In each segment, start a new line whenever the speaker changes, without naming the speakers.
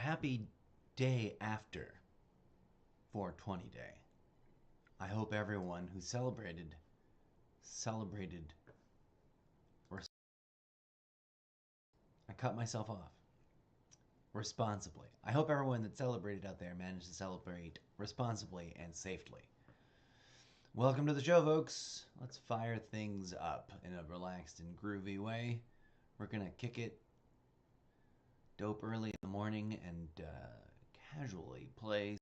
happy day after 420 Day. I hope everyone who celebrated. I cut myself off. Responsibly. I hope everyone that celebrated out there managed to celebrate responsibly and safely. Welcome to the show, folks. Let's fire things up in a relaxed and groovy way. We're gonna kick it dope early in the morning and casually play.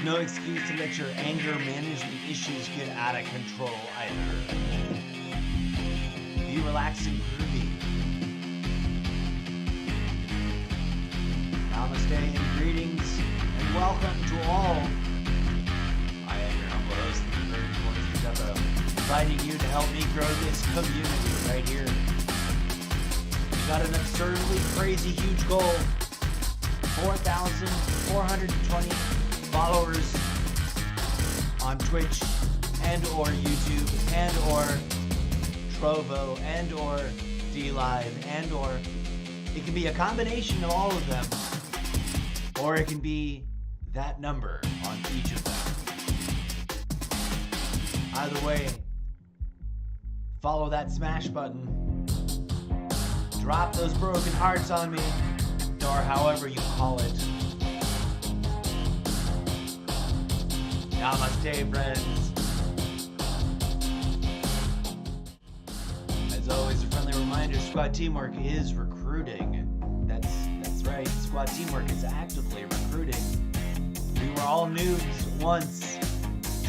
No excuse to let your anger management issues get out of control either. Be relaxed and groovy. Namaste and greetings and welcome to all. I am your humble host, Zeppoverse, inviting you to help me grow this community right here. We got an absurdly crazy huge goal. 4,420 followers on Twitch and or YouTube and or Trovo and or DLive and or it can be a combination of all of them, or it can be that number on each of them. Either way, follow that smash button, drop those broken hearts on me, or however you call it. Namaste, friends. As always, a friendly reminder, Squad Teamwork is recruiting. That's right, Squad Teamwork is actively recruiting. We were all noobs once.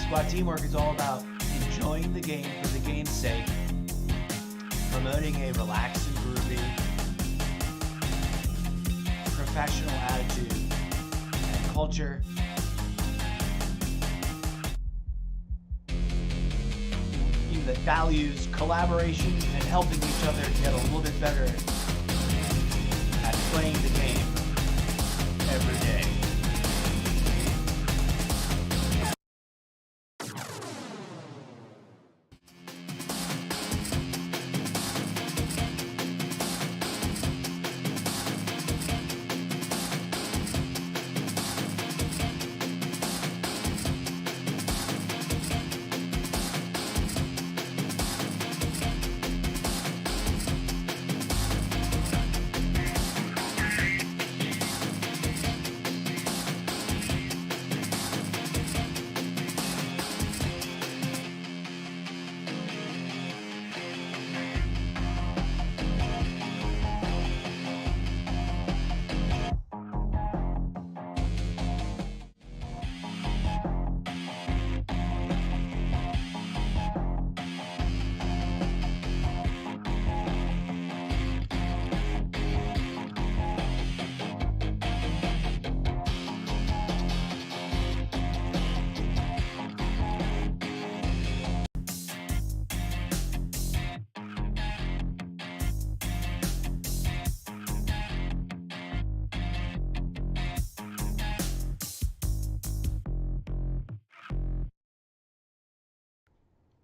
Squad Teamwork is all about enjoying the game for the game's sake, promoting a relaxed and groovy, professional attitude and culture, that values collaboration and helping each other get a little bit better at playing the game every day.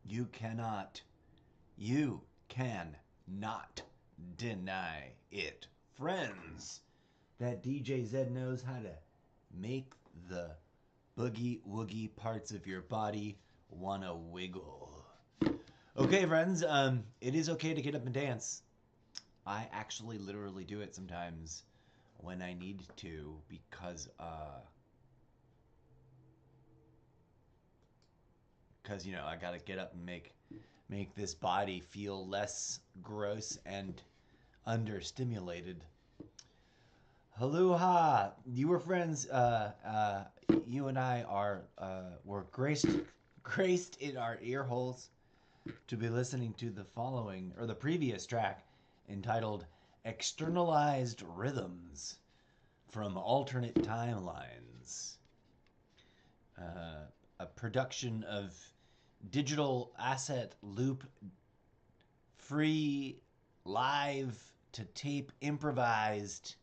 You can not deny it. Friends, that DJ Zed knows how to make the boogie woogie parts of your body wanna wiggle. Okay, friends, it is okay to get up and dance. I actually literally do it sometimes when I need to because you know, I gotta get up and make this body feel less gross and understimulated. Aloha! You were friends. You and I were graced in our ear holes to be listening to the following, or the previous track, entitled Externalized Rhythms from Alternate Timelines. A production of digital asset loop, free, live to tape, improvised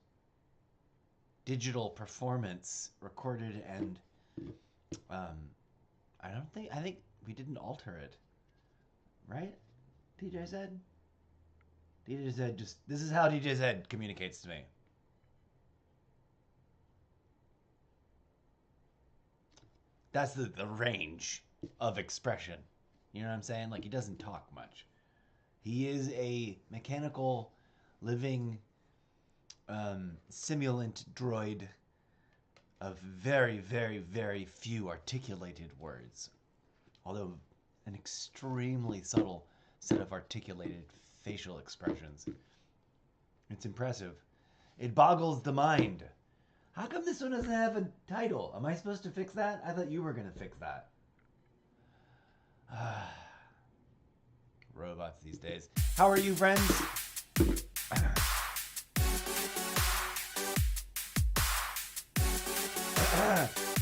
digital performance recorded, and I think we didn't alter it, right? DJ Zed this is how DJ Zed communicates to me. That's the range of expression. You know what I'm saying? Like, he doesn't talk much. He is a mechanical, living, simulant droid of very, very, very few articulated words. Although an extremely subtle set of articulated facial expressions. It's impressive. It boggles the mind. How come this one doesn't have a title? Am I supposed to fix that? I thought you were going to fix that. Robots these days. How are you, friends?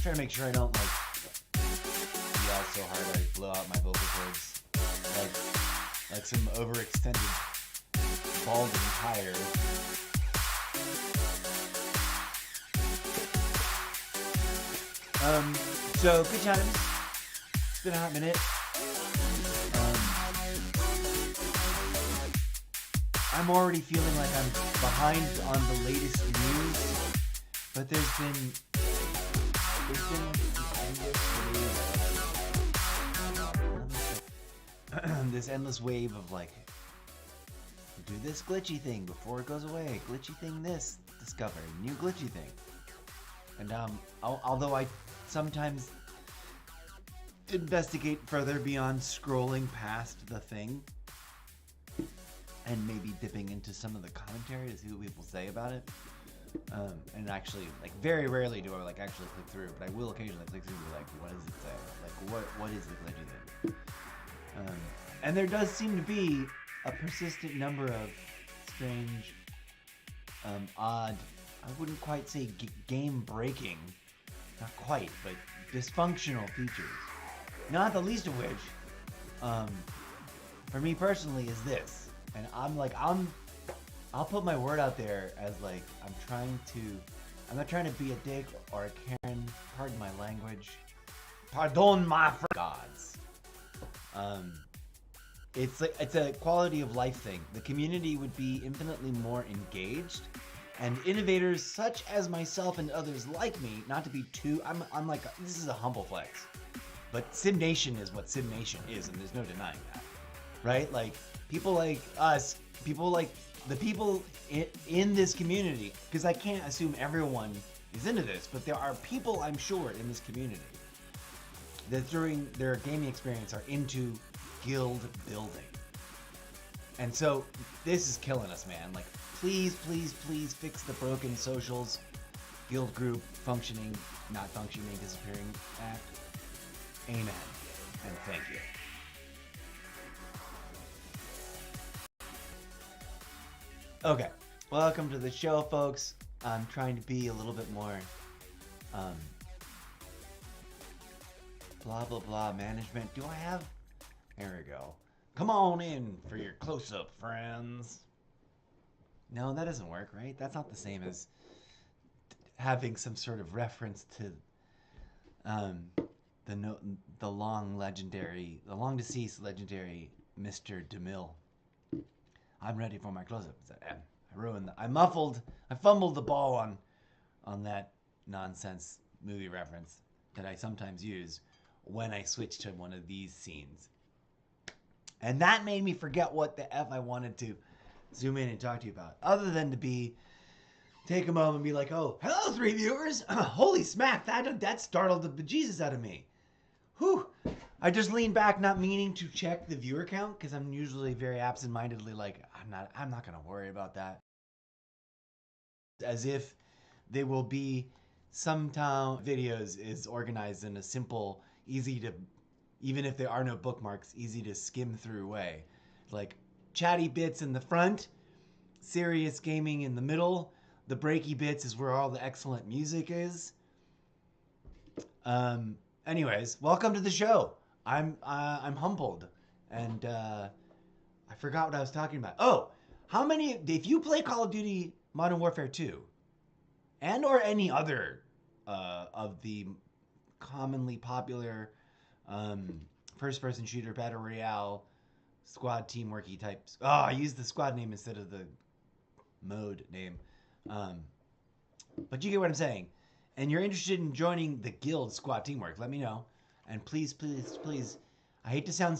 Trying to make sure I don't yell so hard I blow out my vocal cords. Like some overextended balding tire. So good times. It's been a hot minute. I'm already feeling like I'm behind on the latest news, but there's been this endless wave of like, do this glitchy thing before it goes away, glitchy thing this, discover, new glitchy thing. And although I sometimes investigate further beyond scrolling past the thing and maybe dipping into some of the commentary to see what people say about it, and actually, like, very rarely do I actually click through, but I will occasionally click through and be like, what does it say? Like, what is the glitchy thing? And there does seem to be a persistent number of strange, odd, I wouldn't quite say game-breaking, not quite, but dysfunctional features. Not the least of which, for me personally, is this. And I'll put my word out there as like, I'm not trying to be a dick or a Karen, pardon my language. Pardon my gods. It's a quality of life thing. The community would be infinitely more engaged, and innovators such as myself and others like me, not to be too, I'm like, this is a humble flex, but SimNation is what SimNation is, and there's no denying that, right? Like, people like us, people like the people in this community, because I can't assume everyone is into this, but there are people, I'm sure, in this community that during their gaming experience are into guild building. And so this is killing us, man. Like, please, please, please fix the broken socials, guild group functioning, not functioning, disappearing act. Amen. And thank you. Okay, welcome to the show, folks. I'm trying to be a little bit more, blah, blah, blah management. Do I have? There we go. Come on in for your close-up, friends. No, that doesn't work, right? That's not the same as having some sort of reference to, the no, the long deceased legendary Mr. DeMille. I'm ready for my close-up. I fumbled the ball on that nonsense movie reference that I sometimes use when I switch to one of these scenes. And that made me forget what the F I wanted to zoom in and talk to you about. Other than to take a moment and be like, oh, hello, 3 viewers. Holy smack, that startled the bejesus out of me. Whew. I just leaned back, not meaning to check the viewer count, because I'm usually very absent-mindedly like, I'm not going to worry about that. As if they will be sometime videos is organized in a simple, easy to, even if there are no bookmarks, easy to skim through way. Like chatty bits in the front, serious gaming in the middle, the breaky bits is where all the excellent music is. Anyways, welcome to the show. I'm humbled, and I forgot what I was talking about. Oh, if you play Call of Duty Modern Warfare 2, and or any other of the commonly popular first-person shooter battle royale squad teamworky types. Oh, I used the squad name instead of the mode name. But you get what I'm saying. And you're interested in joining the guild squad teamwork, let me know. And please, please, please, I hate to sound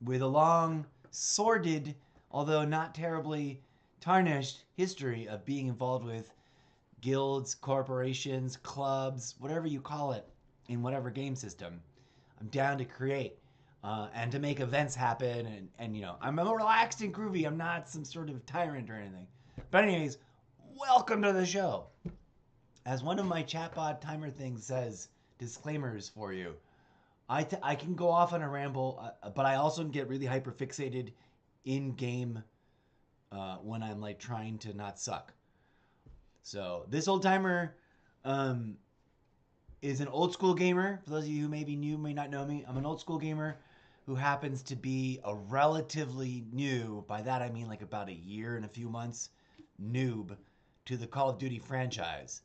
with a long, sordid, although not terribly tarnished history of being involved with guilds, corporations, clubs, whatever you call it, in whatever game system. I'm down to create and to make events happen. And you know, I'm relaxed and groovy. I'm not some sort of tyrant or anything. But anyways, welcome to the show. As one of my chatbot timer things says, disclaimers for you. I can go off on a ramble, but I also get really hyper fixated in game when I'm like trying to not suck. So this old timer is an old school gamer. For those of you who may be new, may not know me, I'm an old school gamer who happens to be a relatively new, by that I mean like about a year and a few months, noob to the Call of Duty franchise.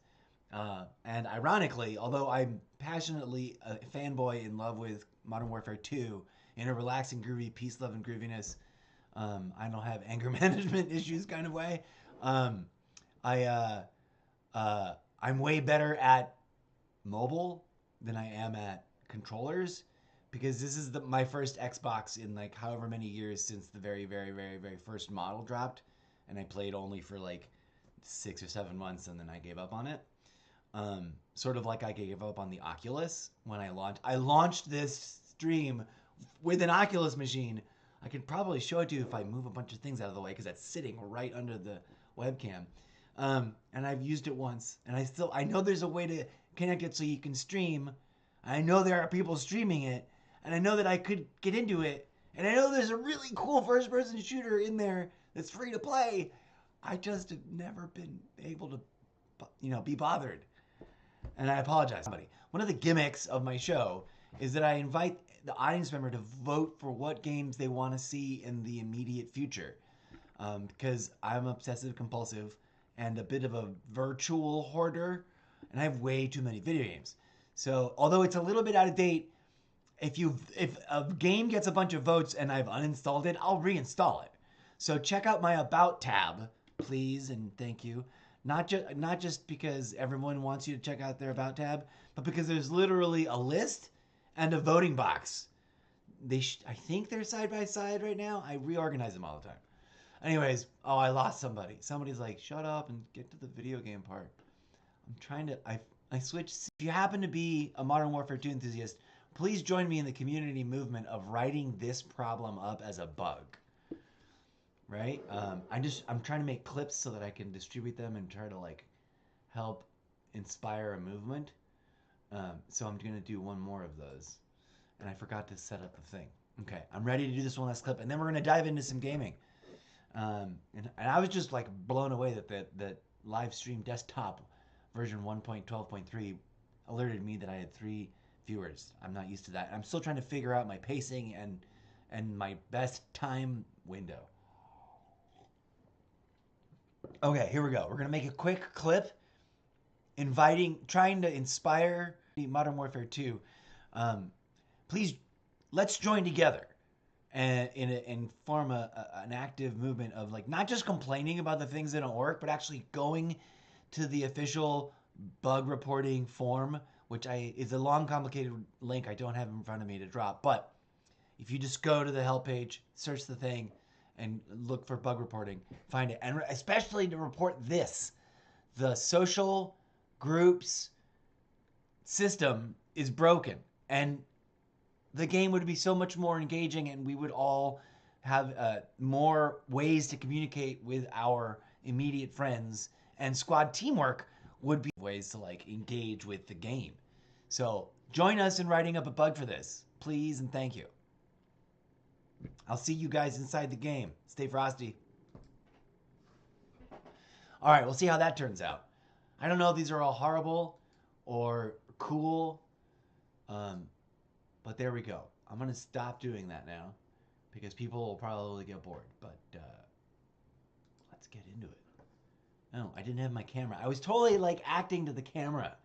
And ironically, although I'm passionately a fanboy in love with Modern Warfare 2 in a relaxing, groovy, peace, love, and grooviness, I don't have anger management issues kind of way. I'm way better at mobile than I am at controllers, because this is my first Xbox in like however many years since the very, very, very, very first model dropped, and I played only for like 6 or 7 months and then I gave up on it. Sort of like I gave up on the Oculus when I launched. I launched this stream with an Oculus machine. I could probably show it to you if I move a bunch of things out of the way, because that's sitting right under the webcam. And I've used it once, and I know there's a way to connect it so you can stream. I know there are people streaming it, and I know that I could get into it, and I know there's a really cool first-person shooter in there that's free to play. I just have never been able to, be bothered. And I apologize, somebody. One of the gimmicks of my show is that I invite the audience member to vote for what games they want to see in the immediate future. Because I'm obsessive compulsive and a bit of a virtual hoarder, and I have way too many video games. So although it's a little bit out of date, if a game gets a bunch of votes and I've uninstalled it, I'll reinstall it. So check out my About tab, please, and thank you. Not just because everyone wants you to check out their About tab, but because there's literally a list and a voting box. I think they're side by side right now. I reorganize them all the time. Anyways, I lost somebody. Somebody's like, shut up and get to the video game part. I'm trying to, I switched. If you happen to be a Modern Warfare 2 enthusiast, please join me in the community movement of writing this problem up as a bug. Right? I'm trying to make clips so that I can distribute them and try to like help inspire a movement. So I'm going to do one more of those. And I forgot to set up the thing. Okay, I'm ready to do this one last clip, and then we're going to dive into some gaming. And I was just like blown away that Livestream desktop version 1.12.3 alerted me that I had 3 viewers. I'm not used to that. I'm still trying to figure out my pacing and my best time window. Okay, here we go. We're going to make a quick clip trying to inspire Modern Warfare 2, please let's join together and form an active movement of like not just complaining about the things that don't work, but actually going to the official bug reporting form, which is a long, complicated link I don't have in front of me to drop. But if you just go to the help page, search the thing, and look for bug reporting, find it, and especially to report this, the social groups system is broken, and the game would be so much more engaging, and we would all have more ways to communicate with our immediate friends, and squad teamwork would be ways to like engage with the game. So join us in writing up a bug for this, please, and thank you. I'll see you guys inside the game. Stay frosty. All right, we'll see how that turns out. I don't know if these are all horrible or cool, but there we go. I'm going to stop doing that now because people will probably get bored, but let's get into it. No, I didn't have my camera. I was totally like acting to the camera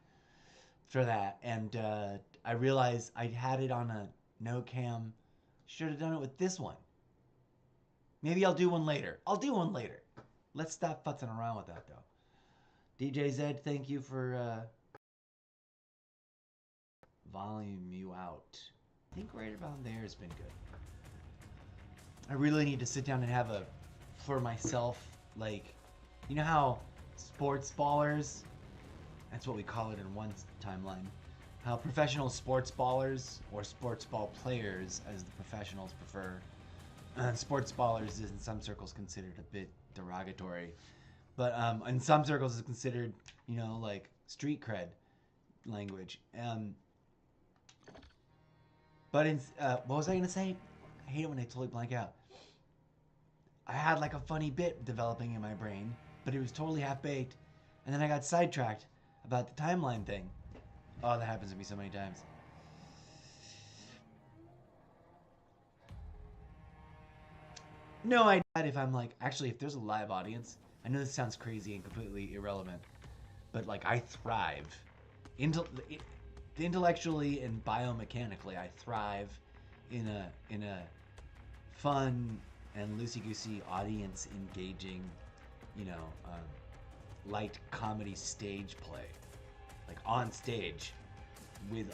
for that, and I realized I had it on a no cam. Should have done it with this one. Maybe I'll do one later. Let's stop futzing around with that, though. DJ Zed, thank you for volume you out. I think right around there has been good. I really need to sit down and have for myself, like, you know how sports ballers, that's what we call it in one timeline, how professional sports ballers, or sports ball players as the professionals prefer, sports ballers is in some circles considered a bit derogatory, but in some circles it's considered, you know, like street cred language. But what was I going to say? I hate it when I totally blank out. I had like a funny bit developing in my brain, but it was totally half-baked, and then I got sidetracked about the timeline thing. Oh, that happens to me so many times. No, I doubt if I'm like, actually, if there's a live audience, I know this sounds crazy and completely irrelevant, but like I thrive. Intellectually and biomechanically, I thrive in a fun and loosey-goosey, audience engaging, you know, light comedy stage play, like on stage with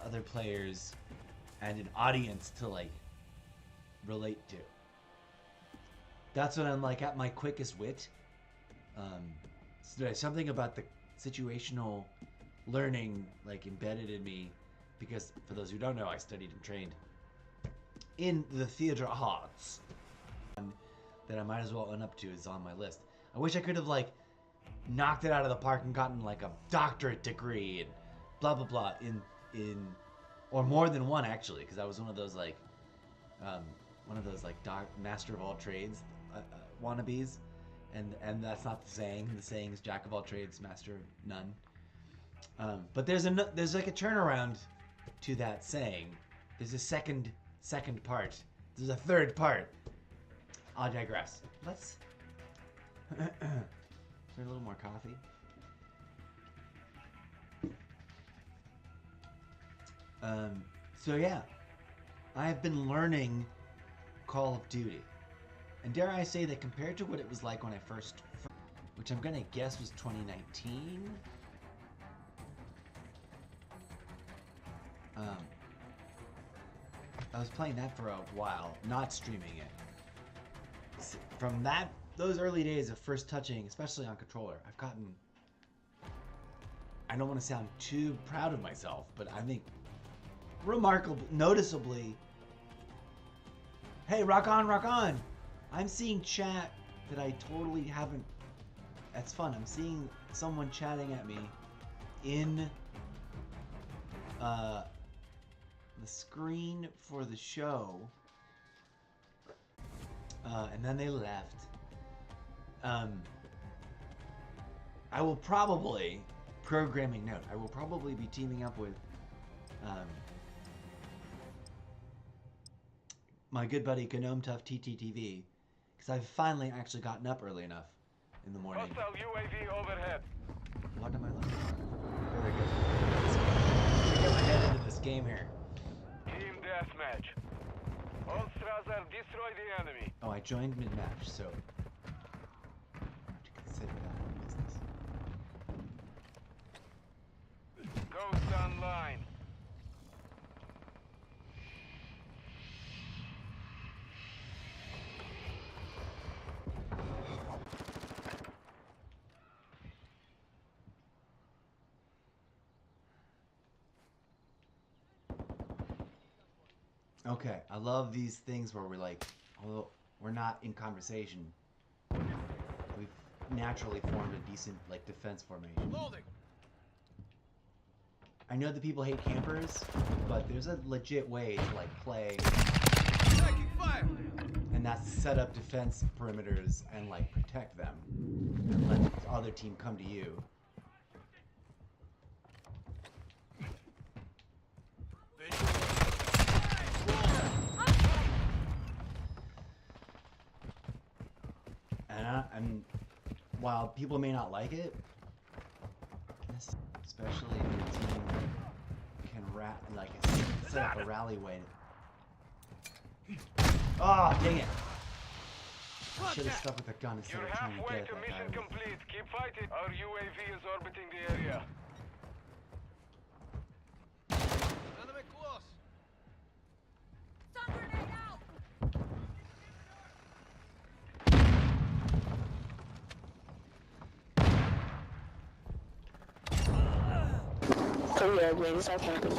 other players and an audience to like relate to. That's when I'm like at my quickest wit. So there's something about the situational learning like embedded in me, because for those who don't know, I studied and trained in the theater arts, that I might as well own up to is on my list. I wish I could have like knocked it out of the park and gotten like a doctorate degree and blah blah blah in or more than one, actually, because I was one of those like master of all trades wannabes, and that's not the saying. The saying is jack of all trades, master of none. But there's like a turnaround to that saying. There's a second part. There's a third part. I'll digress. Let's. Is there a little more coffee? So yeah, I have been learning Call of Duty, and dare I say that compared to what it was like when I first, which I'm gonna guess was 2019. I was playing that for a while, not streaming it. From those early days of first touching, especially on controller, I've gotten, I don't want to sound too proud of myself, but I think remarkably, noticeably, hey, rock on, rock on. I'm seeing chat that I totally haven't, that's fun. I'm seeing someone chatting at me in the screen for the show, and then they left. I will probably, programming note, I will probably be teaming up with my good buddy Gnome Tough TTTV, because I've finally actually gotten up early enough in the morning.
Hostile UAV overhead.
What am I looking for? Very good. first game here.
Team deathmatch. All Strasser, destroy the enemy.
Oh, I joined mid-match, so I have to consider that business.
Ghost online.
Okay, I love these things where we're like, although we're not in conversation, we've naturally formed a decent like defense formation.
Loading.
I know that people hate campers, but there's a legit way to like play,
Taking fire.
and that's to set up defense perimeters and like protect them, and let the other team come to you. And while people may not like it, especially if your team can set up a rally way. Oh, dang it! I should have stuck with the gun instead
You're
of trying to
halfway
get
to
that
mission
guy.
complete. Keep fighting. Our UAV is orbiting the area.
Enemy close.
Stun grenade out!
Oh yeah, wings, I can't be.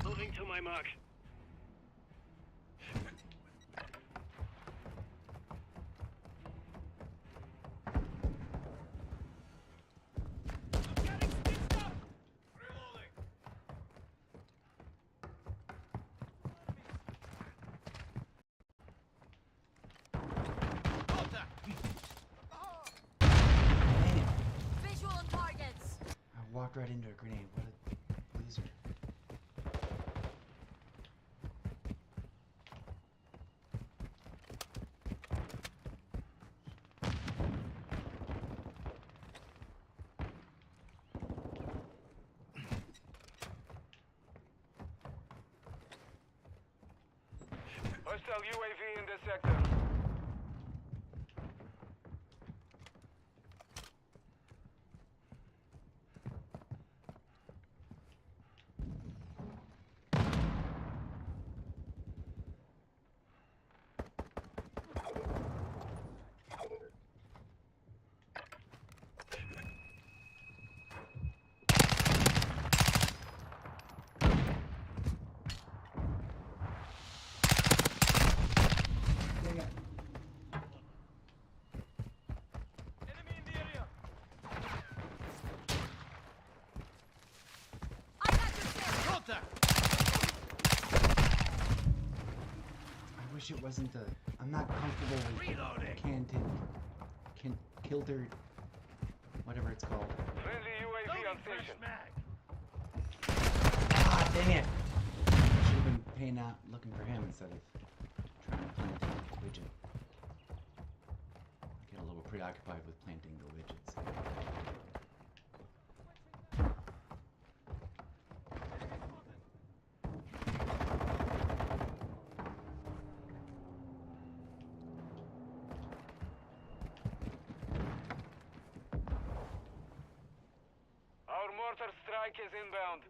Moving to my mark.
Dang it!
Visual on targets!
I walked right into a grenade. What a loser.
Hostile UAV in this sector.
Dang it.
Enemy in the area.
I got your six!
Contact.
I wish it wasn't the. I'm not comfortable with
Reloading.
kilter, whatever it's called.
Friendly UAV on
Fresh
station.
mag.
Ah, dang it! I should have been paying out, looking for him instead of trying to plant the widget. I get a little preoccupied with planting the widgets.
Our mortar strike is inbound.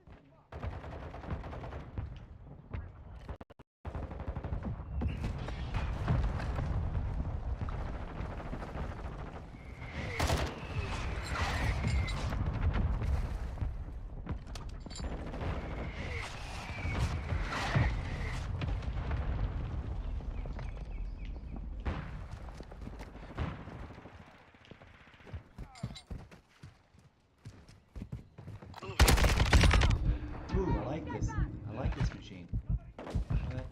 Ooh, I like this. I like this machine. But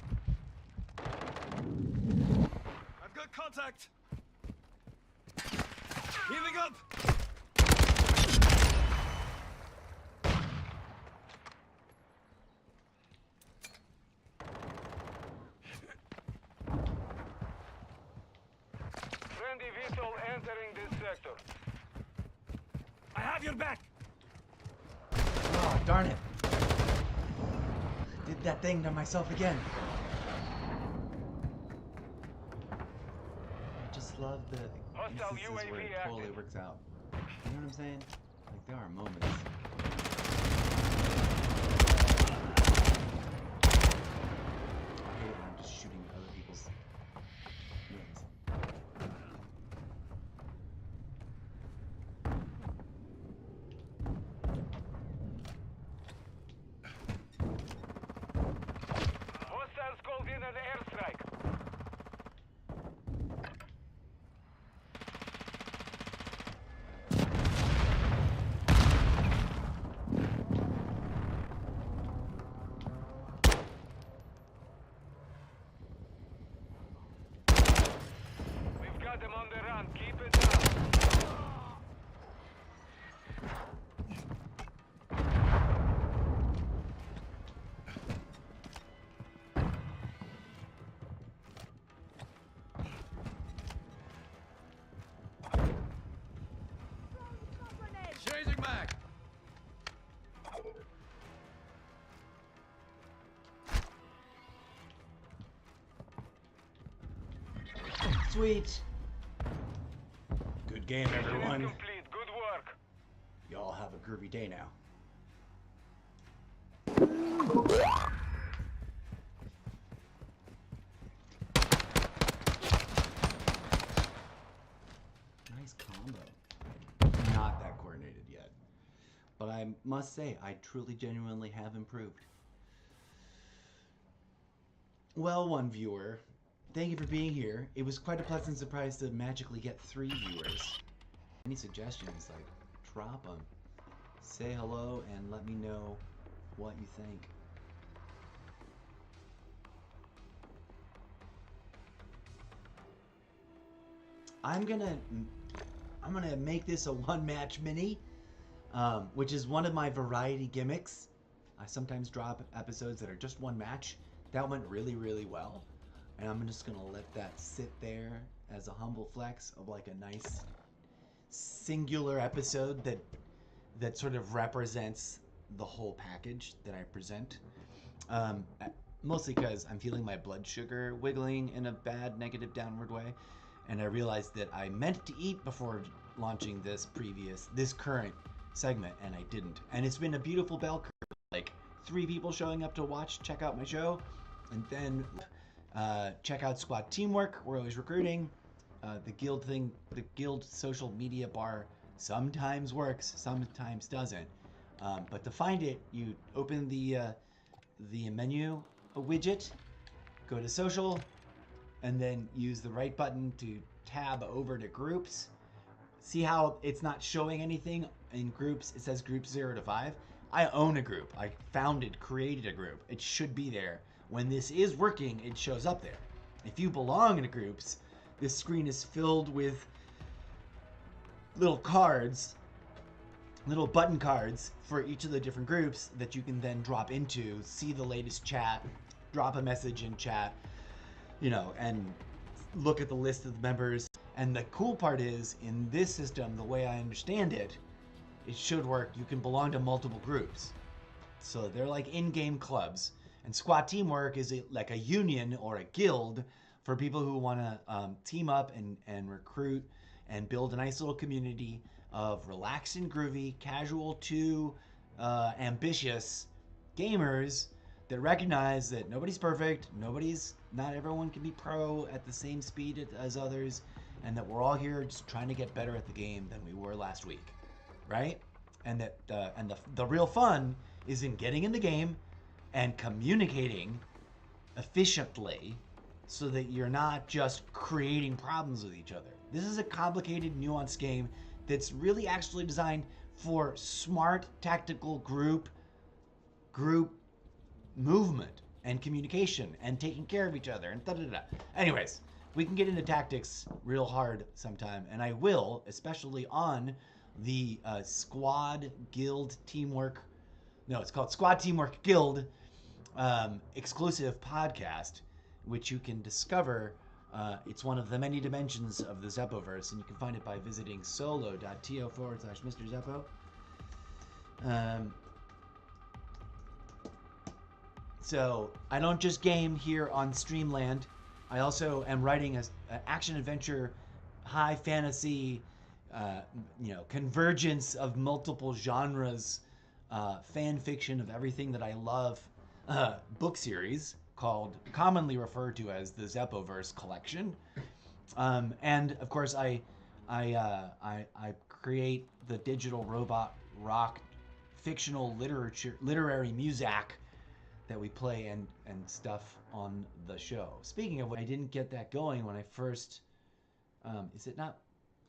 I've got contact. Healing up.
Friendly VTOL entering this sector.
I have your back.
Darn it. Did that thing to myself again. I just love the
Hostile
instances where it
UAV
totally
active.
works out. You know what I'm saying? Like, there are moments. I hate when I'm just shooting other people's wins.
Hostiles called in an airstrike. We've got them on the run. Keep it up.
Changing mag.
Sweet. Good game,
Mission is
everyone.
complete. Good work.
Y'all have a groovy day now. Nice combo. Not that coordinated yet. But I must say, I truly, genuinely have improved. Well, one viewer, thank you for being here. It was quite a pleasant surprise to magically get 3 viewers. Any suggestions, like, drop them. Say hello and let me know what you think. I'm gonna make this a 1-match mini, which is one of my variety gimmicks. I sometimes drop episodes that are just 1 match. That went really, really well, and I'm just gonna let that sit there as a humble flex of like a nice singular episode that sort of represents the whole package that I present. Mostly because I'm feeling my blood sugar wiggling in a bad negative downward way, and I realized that I meant to eat before launching this current segment, and I didn't. And it's been a beautiful bell curve, like 3 people showing up to watch, check out my show, and then check out Squad Teamwork. We're always recruiting. The guild thing, the guild social media bar sometimes works, sometimes doesn't. But to find it, you open the menu widget, go to social, and then use the right button to tab over to groups. See how it's not showing anything in groups? It says groups 0 to 5. I own a group. I created a group. It should be there. When this is working, it shows up there. If you belong in groups, this screen is filled with little cards, little button cards for each of the different groups that you can then drop into, see the latest chat, drop a message in chat, and look at the list of the members. And the cool part is, in this system, the way I understand it, it should work. You can belong to multiple groups. So they're like in-game clubs. And Squad Teamwork is like a union or a guild for people who want to team up and recruit and build a nice little community of relaxed and groovy, casual to ambitious gamers that recognize that nobody's perfect, not everyone can be pro at the same speed as others, and that we're all here just trying to get better at the game than we were last week, right? And that the real fun is in getting in the game and communicating efficiently so that you're not just creating problems with each other. This is a complicated, nuanced game that's really actually designed for smart, tactical group movement and communication and taking care of each other and da-da-da. Anyways, we can get into tactics real hard sometime, and I will, especially on the Squad Guild Teamwork. No, it's called Squad Teamwork Guild exclusive podcast, which you can discover. It's one of the many dimensions of the Zeppoverse, and you can find it by visiting solo.to/Mr. Zeppo. So I don't just game here on Streamland. I also am writing an action adventure, high fantasy, convergence of multiple genres, fan fiction of everything that I love, book series called, commonly referred to as the Zeppoverse collection. And of course, I create the digital robot rock fictional literary music that we play and stuff on the show. Speaking of which, I didn't get that going when I first. Is it not?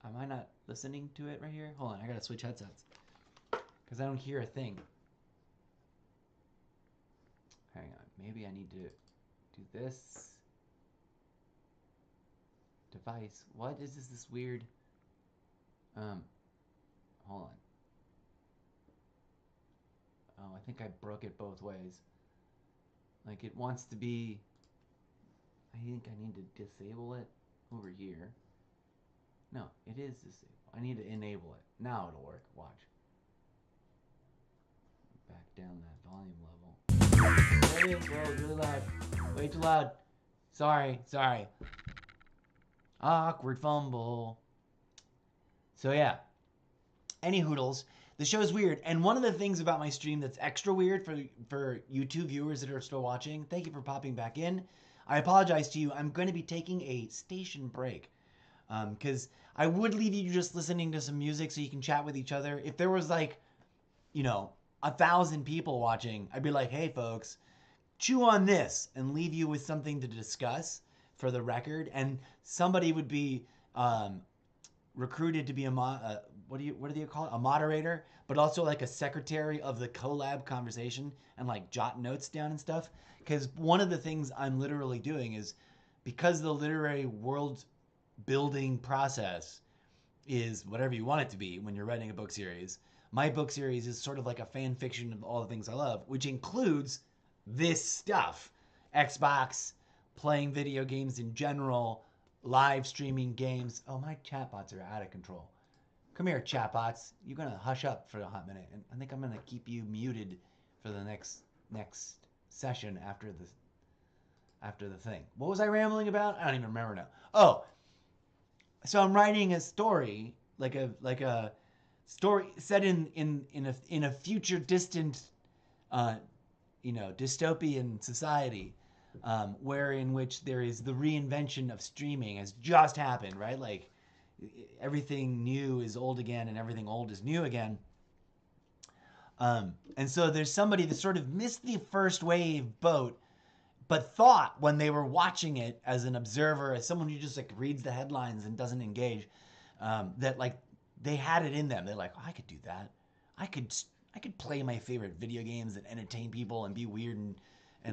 Am I not listening to it right here? Hold on, I gotta switch headsets because I don't hear a thing. Hang on, maybe I need to do this. Device. What is this weird? Hold on. Oh, I think I broke it both ways. Like it wants to be. I think I need to disable it over here. No, it is disabled. I need to enable it. Now it'll work. Watch. Back down that volume level. There it is. Whoa, really loud. Way too loud. Sorry. Awkward fumble. So yeah. Any hoodles. The show's weird, and one of the things about my stream that's extra weird for YouTube viewers that are still watching, thank you for popping back in. I apologize to you. I'm going to be taking a station break because I would leave you just listening to some music so you can chat with each other. If there was 1,000 people watching, I'd be like, hey folks, chew on this and leave you with something to discuss for the record, and somebody would be recruited to be what do you call it? A moderator, but also like a secretary of the collab conversation and like jot notes down and stuff. Because one of the things I'm literally doing is, because the literary world building process is whatever you want it to be when you're writing a book series, my book series is sort of like a fan fiction of all the things I love, which includes this stuff. Xbox, playing video games in general, live streaming games. Oh, my chatbots are out of control. Come here, chatbots. You're gonna hush up for a hot minute, and I think I'm gonna keep you muted for the next session after the thing. What was I rambling about? I don't even remember now. Oh, so I'm writing a story, like a story set in a future distant, dystopian society, in which there is the reinvention of streaming has just happened, right? Like, everything new is old again and everything old is new again. And so there's somebody that sort of missed the first wave boat, but thought when they were watching it as an observer, as someone who just like reads the headlines and doesn't engage, that like they had it in them. They're like, oh, I could do that. I could play my favorite video games and entertain people and be weird and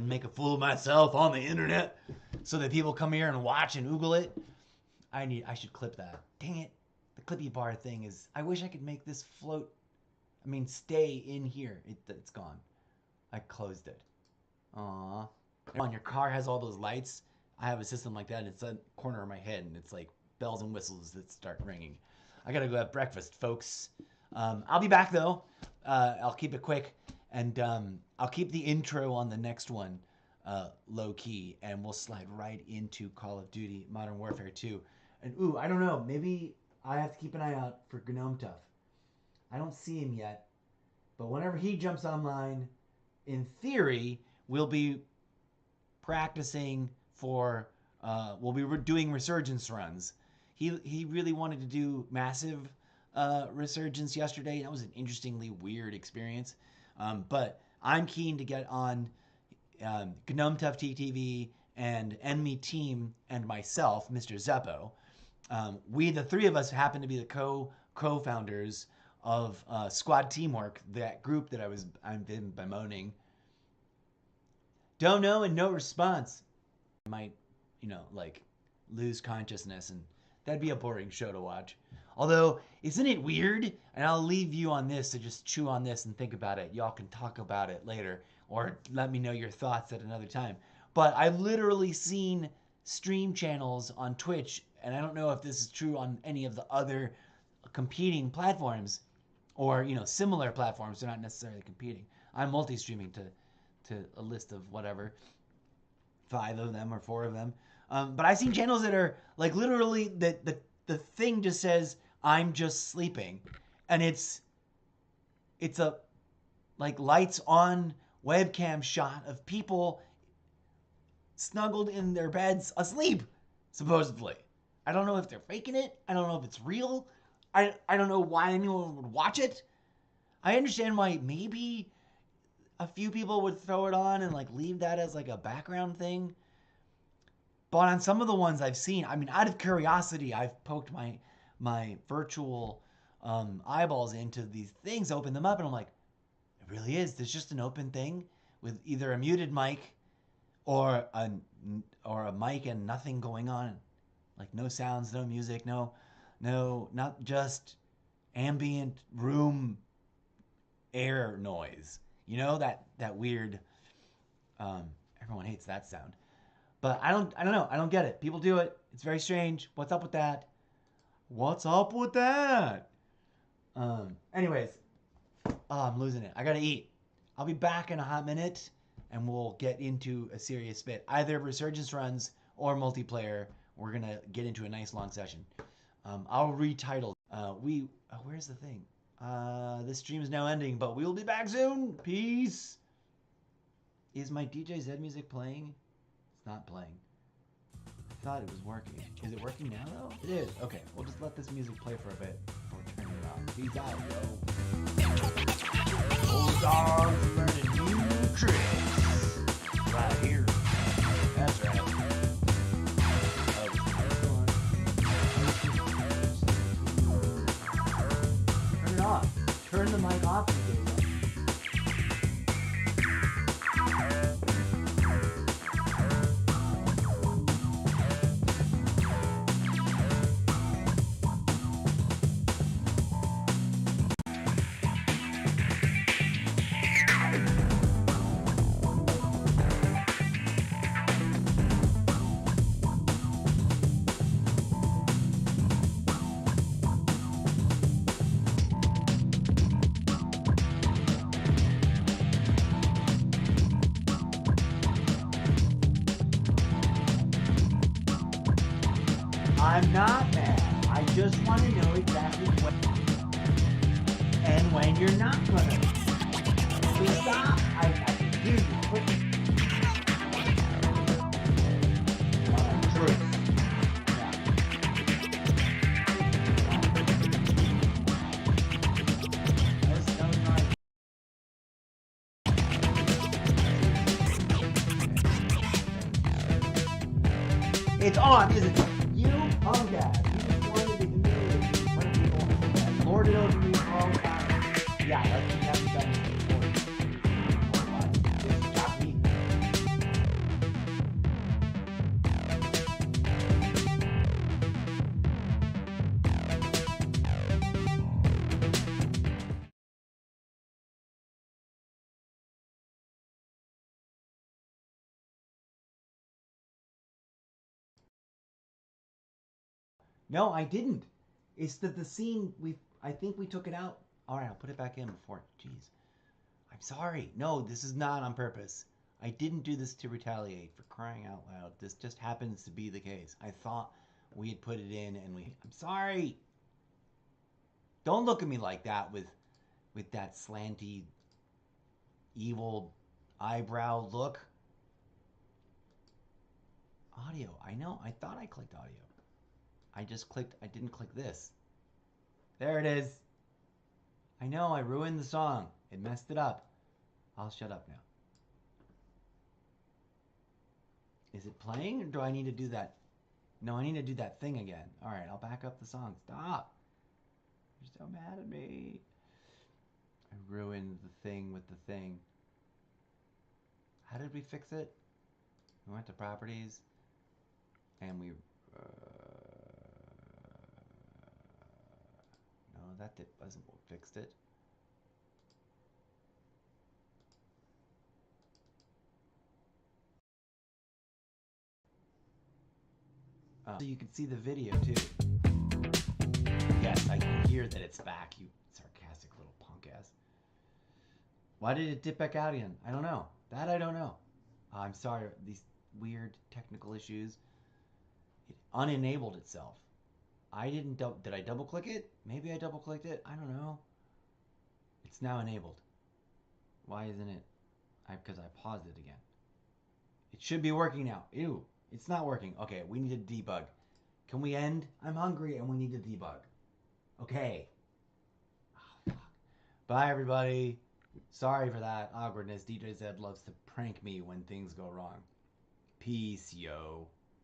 make a fool of myself on the internet so that people come here and watch and oogle it. I should clip that. Dang it. The clippy bar thing is, I wish I could make this float. I mean, stay in here. It's gone. I closed it. Aww. On your car has all those lights. I have a system like that. It's a corner of my head, and it's like bells and whistles that start ringing. I gotta go have breakfast, folks. I'll be back though. I'll keep it quick, and I'll keep the intro on the next one low key, and we'll slide right into Call of Duty Modern Warfare 2. And ooh, I don't know, maybe I have to keep an eye out for Gnome Tough. I don't see him yet, but whenever he jumps online, in theory, we'll be practicing for, we'll be doing resurgence runs. He really wanted to do massive resurgence yesterday. That was an interestingly weird experience. But I'm keen to get on Gnome Tough TTV and Enemy Team and myself, Mr. Zeppo. We, the three of us, happen to be the co-founders of Squad Teamwork, that group that I've been bemoaning. Don't know and no response. I might, lose consciousness, and that'd be a boring show to watch. Although, isn't it weird? And I'll leave you on this to just chew on this and think about it. Y'all can talk about it later, or let me know your thoughts at another time. But I've literally seen stream channels on Twitch, and I don't know if this is true on any of the other competing platforms, or similar platforms. They're not necessarily competing. I'm multi-streaming to a list of whatever, 5 of them or 4 of them. But I've seen channels that are like literally the thing just says I'm just sleeping, and it's a like lights on webcam shot of people snuggled in their beds asleep, supposedly. I don't know if they're faking it. I don't know if it's real. I don't know why anyone would watch it. I understand why maybe a few people would throw it on and like leave that as like a background thing. But on some of the ones I've seen, I mean, out of curiosity, I've poked my virtual eyeballs into these things, open them up, and I'm like, it really is. There's just an open thing with either a muted mic or a mic and nothing going on, like no sounds, no music, no, not just ambient room air noise. You know, that weird. Everyone hates that sound, but I don't know. I don't get it. People do it. It's very strange. What's up with that? What's up with that? Anyways, I'm losing it. I gotta eat. I'll be back in a hot minute, and we'll get into a serious bit. Either Resurgence runs or multiplayer. We're gonna get into a nice long session. I'll retitle. Where's the thing? This stream is now ending, but we will be back soon. Peace. Is my DJ Zed music playing? It's not playing. I thought it was working. Is it working now, though? It is. Okay, we'll just let this music play for a bit before turning it off. Peace out, yo. Old dogs learning new tricks. Right here. That's right. Turn it off. Turn the mic off and get it up. I'm not mad. I just want to know exactly when and when you're not gonna. So stop. I can hear you. Quick. Truth. It's on, isn't it? You punk ass. You just wanted to humiliate me in front of people and lord it over me for all the time. Yeah, that's what you haven't done before. Just got me. No, I didn't. It's that the scene I think we took it out. All right, I'll put it back in before. Jeez. I'm sorry. No, this is not on purpose. I didn't do this to retaliate, for crying out loud. This just happens to be the case. I thought we had put it in and I'm sorry. Don't look at me like that with that slanty evil eyebrow look. Audio. I know. I thought I clicked audio. I didn't click this. There it is. I know, I ruined the song. It messed it up. I'll shut up now. Is it playing or do I need to do that? No, I need to do that thing again. All right, I'll back up the song. Stop. You're so mad at me. I ruined the thing with the thing. How did we fix it? We went to properties and we... No, that wasn't what fixed it. Oh. So you can see the video too. Yes, I can hear that it's back, you sarcastic little punk ass. Why did it dip back out again? I don't know. That I don't know. I'm sorry, these weird technical issues. It unenabled itself. I didn't. Did I double click it? Maybe I double clicked it. I don't know. It's now enabled. Why isn't it? Because I paused it again. It should be working now. Ew, it's not working. Okay, we need to debug. Can we end? I'm hungry and we need to debug. Okay. Oh, fuck. Bye, everybody. Sorry for that awkwardness. DJ Zed loves to prank me when things go wrong. Peace, yo.